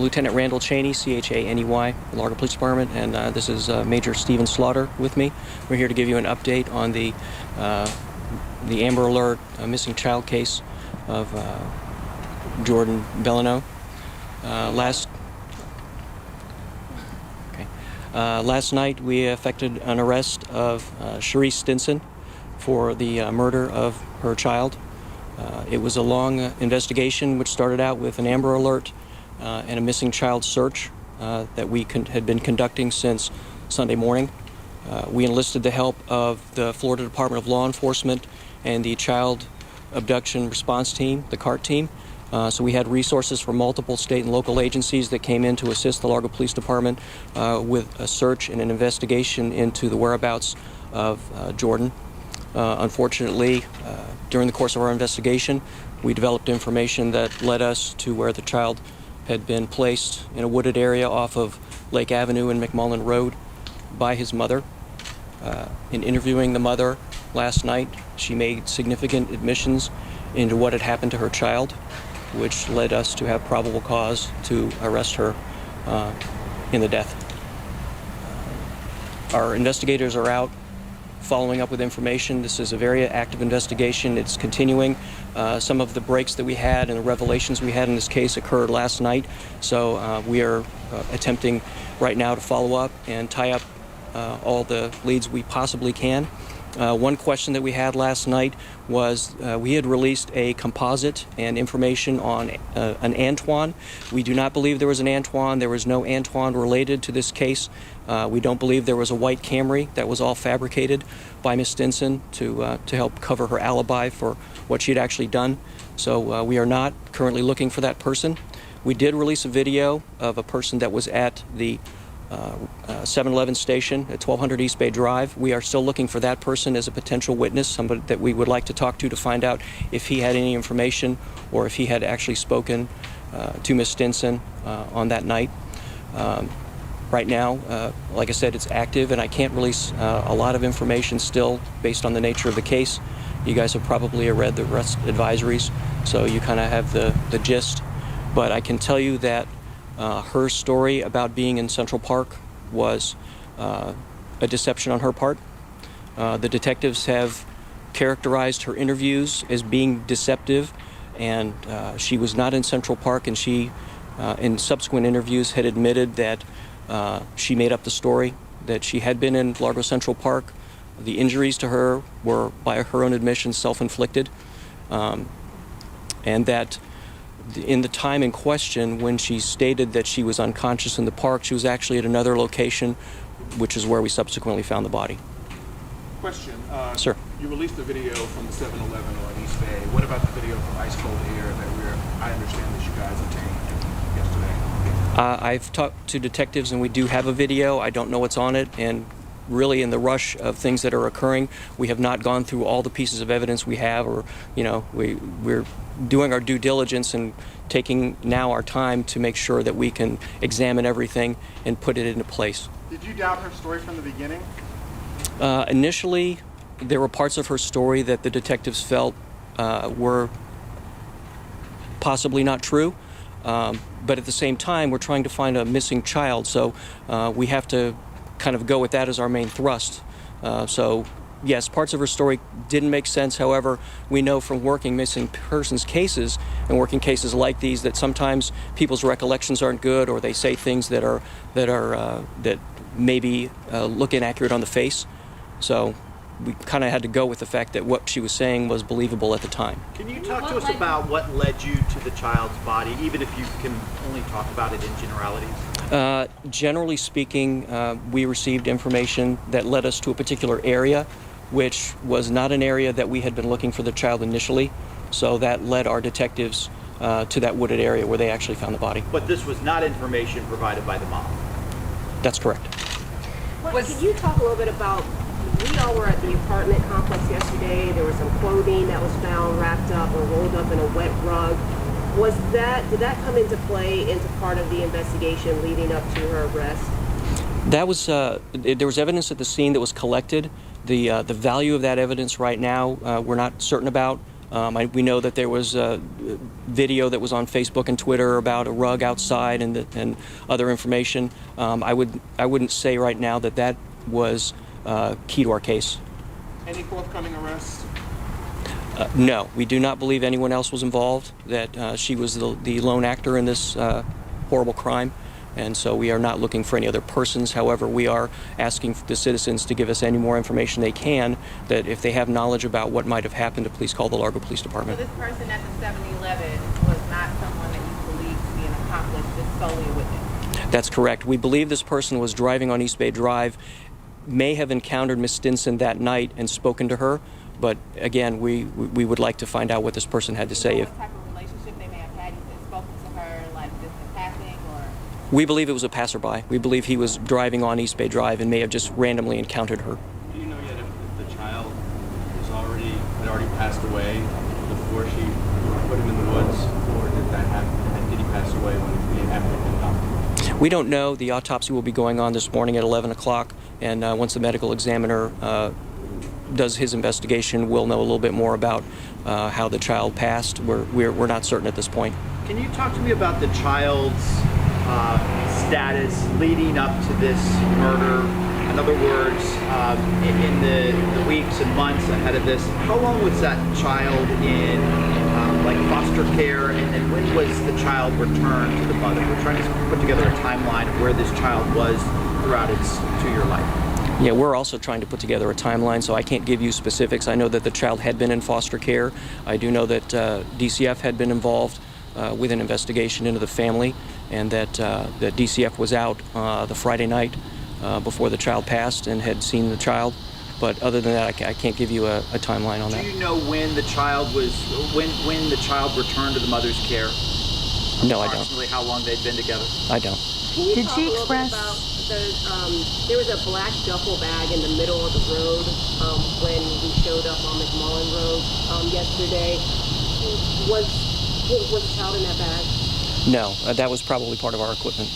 Lieutenant Randall Cheney, C-H-A-N-E-Y, Largo Police Department, and this is Major Stephen Slaughter with me. We're here to give you an update on the Amber Alert missing child case of Jordan Bellino. Last night we effected an arrest of Sharice Stinson for the murder of her child. It was a long investigation which started out with an Amber Alert and a missing child search that we had been conducting since Sunday morning. We enlisted the help of the Florida Department of Law Enforcement and the Child Abduction Response Team, the CART team. So we had resources from multiple state and local agencies that came in to assist the Largo Police Department with a search and an investigation into the whereabouts of Jordan. Unfortunately, during the course of our investigation, we developed information that led us to where the child had been placed in a wooded area off of Lake Avenue and McMullen Road by his mother. In interviewing the mother last night, she made significant admissions into what had happened to her child, which led us to have probable cause to arrest her in the death. Our investigators are out following up with information. This is a very active investigation. It's continuing. Some of the breaks that we had and the revelations we had in this case occurred last night, so we are attempting right now to follow up and tie up all the leads we possibly can. One question that we had last night was we had released a composite and information on an Antoine. We do not believe there was an Antoine. There was no Antoine related to this case. We don't believe there was a white Camry. That was all fabricated by Ms. Stinson to help cover her alibi for what she had actually done. So we are not currently looking for that person. We did release a video of a person that was at the 7-Eleven station at 1200 East Bay Drive. We are still looking for that person as a potential witness, somebody that we would like to talk to find out if he had any information or if he had actually spoken to Ms. Stinson on that night. Right now, like I said, it's active, and I can't release a lot of information still based on the nature of the case. You guys have probably read the arrest advisories, so you kind of have the gist. But I can tell you that her story about being in Central Park was a deception on her part. The detectives have characterized her interviews as being deceptive, and she was not in Central Park, and she, in subsequent interviews, had admitted that she made up the story, that she had been in Largo Central Park. The injuries to her were, by her own admission, self-inflicted, and that in the time in question when she stated that she was unconscious in the park, she was actually at another location, which is where we subsequently found the body. Question. Sir. You released the video from the 7-Eleven on East Bay. What about the video from Ice Cold Air that I understand that you guys obtained yesterday? I've talked to detectives, and we do have a video. I don't know what's on it, and really in the rush of things that are occurring, we have not gone through all the pieces of evidence we have, or, you know, we're doing our due diligence and taking now our time to make sure that we can examine everything and put it into place. Did you doubt her story from the beginning? Initially, there were parts of her story that the detectives felt were possibly not true, but at the same time, we're trying to find a missing child, so we have to kind of go with that as our main thrust. So yes, parts of her story didn't make sense. However, we know from working missing persons cases and working cases like these that sometimes people's recollections aren't good, or they say things that maybe look inaccurate on the face. So we kind of had to go with the fact that what she was saying was believable at the time. Can you talk to us about what led you to the child's body, even if you can only talk about it in generalities? Generally speaking, we received information that led us to a particular area, which was not an area that we had been looking for the child initially. So that led our detectives to that wooded area where they actually found the body. But this was not information provided by the mom? That's correct. Can you talk a little bit about, we all were at the apartment complex yesterday. There was some clothing that was found wrapped up or rolled up in a wet rug. Did that come into play into part of the investigation leading up to her arrest? That was, there was evidence at the scene that was collected. The value of that evidence right now we're not certain about. We know that there was a video that was on Facebook and Twitter about a rug outside and other information. I wouldn't say right now that that was key to our case. Any forthcoming arrests? No, we do not believe anyone else was involved, that she was the lone actor in this horrible crime, and so we are not looking for any other persons. However, we are asking the citizens to give us any more information they can, that if they have knowledge about what might have happened, to please call the Largo Police So Department. this person at the 7-Eleven was not someone that you believe to be an accomplice, just solely a witness? That's correct. We believe this person was driving on East Bay Drive, may have encountered Ms. Stinson that night and spoken to her, but again, we would like to find out what this person had to say. What type of relationship they may have had? You said spoken to her, like just in passing, or? We believe it was a passerby. We believe he was driving on East Bay Drive and may have just randomly encountered her. Do you know yet if the child had already passed away before she put him in the woods, or did that happen? Did he pass away when he happened to come? We don't know. The autopsy will be going on this morning at 11 o'clock, and once the medical examiner does his investigation, we'll know a little bit more about how the child passed. We're not certain at this point. Can you talk to me about the child's status leading up to this murder? In other words, in the weeks and months ahead of this, how long was that child in like foster care, and then when was the child returned to the mother? We're trying to put together a timeline of where this child was throughout its 2-year life. Yeah, we're also trying to put together a timeline, so I can't give you specifics. I know that the child had been in foster care. I do know that DCF had been involved with an investigation into the family, and that DCF was out the Friday night before the child passed and had seen the child. But other than that, I can't give you a timeline on that. Do you know when the child when the child returned to the mother's care? No, I don't. Approximately how long they'd been together? I don't. Can you Did talk she a little bit express- about there was a black duffel bag in the middle of the road when we showed up on McMullen Road yesterday. Was the child in that bag? No, that was probably part of our equipment.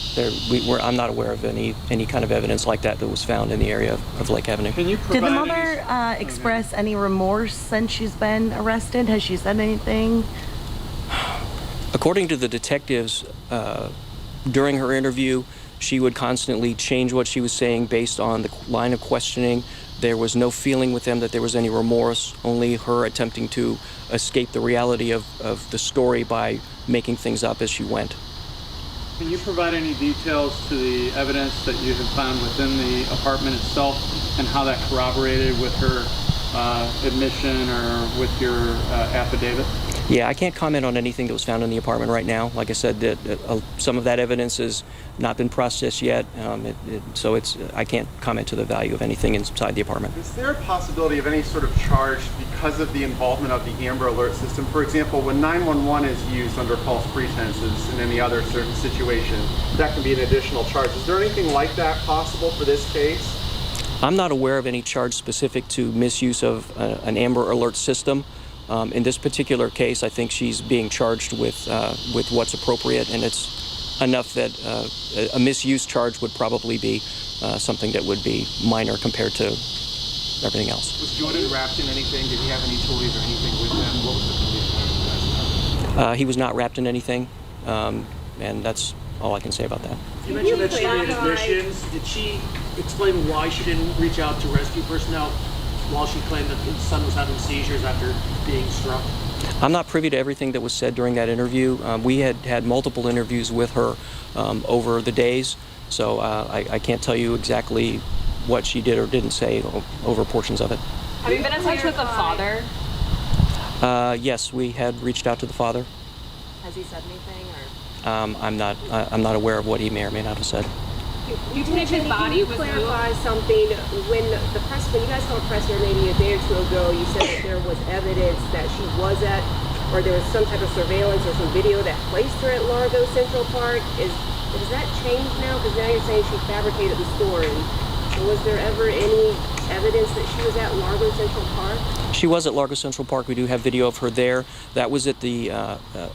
I'm not aware of any kind of evidence like that was found in the area of Lake Avenue. Can you Did provide the mother express any remorse since she's been arrested? Has she said anything? According to the detectives, during her interview, she would constantly change what she was saying based on the line of questioning. There was no feeling with them that there was any remorse, only her attempting to escape the reality of the story by making things up as she went. Can you provide any details to the evidence that you have found within the apartment itself and how that corroborated with her admission or with your affidavit? Yeah, I can't comment on anything that was found in the apartment right now. Like I said, some of that evidence has not been processed yet, so I can't comment to the value of anything inside the apartment. Is there a possibility of any sort of charge because of the involvement of the Amber Alert system? For example, when 911 is used under false pretenses in any other certain situation, that can be an additional charge. Is there anything like that possible for this case? I'm not aware of any charge specific to misuse of an Amber Alert system. In this particular case, I think she's being charged with what's appropriate, and it's enough that a misuse charge would probably be something that would be minor compared to everything else. Was Jordan wrapped in anything? Did he have any toys or anything with him? What was the condition? He was not wrapped in anything, and that's all I can say about that. You mentioned that she made admissions. Did she explain why she didn't reach out to rescue personnel while she claimed that his son was having seizures after being struck? I'm not privy to everything that was said during that interview. We had multiple interviews with her over the days, so I can't tell you exactly what she did or didn't say over portions of it. Have you been in touch with the father? Yes, we had reached out to the father. Has he said anything, or? I'm not aware of what he may or may not have said. You believe his body was moved? Clarify something. When you guys held a press here maybe a day or two ago, you said that there was evidence that she was at, or there was some type of surveillance or some video that placed her at Largo Central Park. Does that change now? Because now you're saying she fabricated the story. So was there ever any evidence that she was at Largo Central Park? She was at Largo Central Park. We do have video of her there. That was at the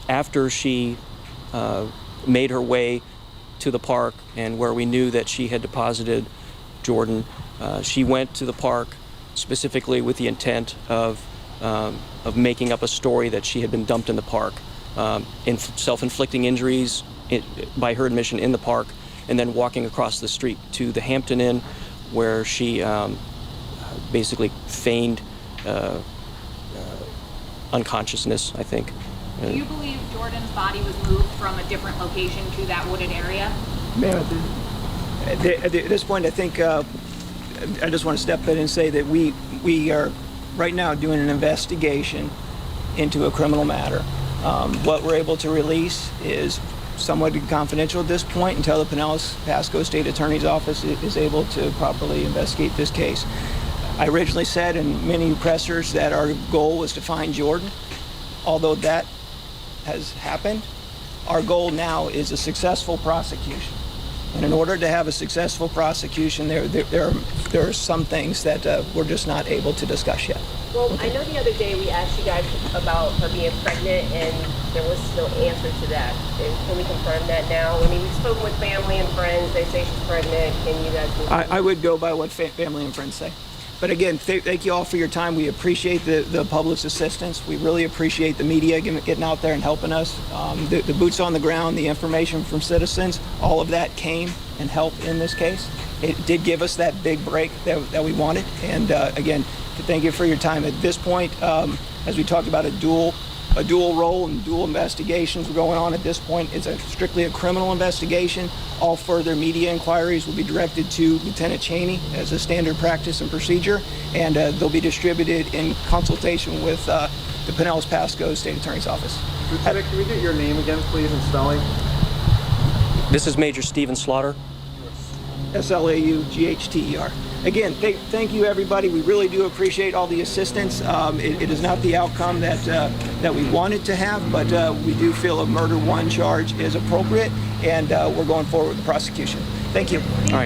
after she made her way to the park, and where we knew that she had deposited Jordan. She went to the park specifically with the intent of of making up a story that she had been dumped in the park, self-inflicting injuries by her admission in the park, and then walking across the street to the Hampton Inn, where she basically feigned unconsciousness, I think. Do you believe Jordan's body was moved from a different location to that wooded area? Ma'am, at this point, I think I just want to step in and say that we are right now doing an investigation into a criminal matter. What we're able to release is somewhat confidential at this point until the Pinellas Pasco State Attorney's Office is able to properly investigate this case. I originally said in many pressers that our goal was to find Jordan. Although that has happened, our goal now is a successful prosecution. And in order to have a successful prosecution, there are some things that we're just not able to discuss yet. Well, I know the other day we asked you guys about her being pregnant, and there was no answer to that. Can we confirm that now? I mean, we've spoken with family and friends. They say she's pregnant. Can you guys confirm? I would go by what family and friends say. But again, thank you all for your time. We appreciate the public's assistance. We really appreciate the media getting out there and helping us. The boots on the ground, the information from citizens, all of that came and helped in this case. It did give us that big break that we wanted. And again, thank you for your time. At this point, as we talked about a dual role and dual investigations going on at this point, it's strictly a criminal investigation. All further media inquiries will be directed to Lieutenant Cheney as a standard practice and procedure, and they'll be distributed in consultation with the Pinellas Pasco State Attorney's Office. Lieutenant, can we get your name again, please, and spelling? This is Major Stephen Slaughter. Slaughter. Again, thank you, everybody. We really do appreciate all the assistance. It is not the outcome that we wanted to have, but we do feel a murder one charge is appropriate, and we're going forward with the prosecution. Thank you. All right.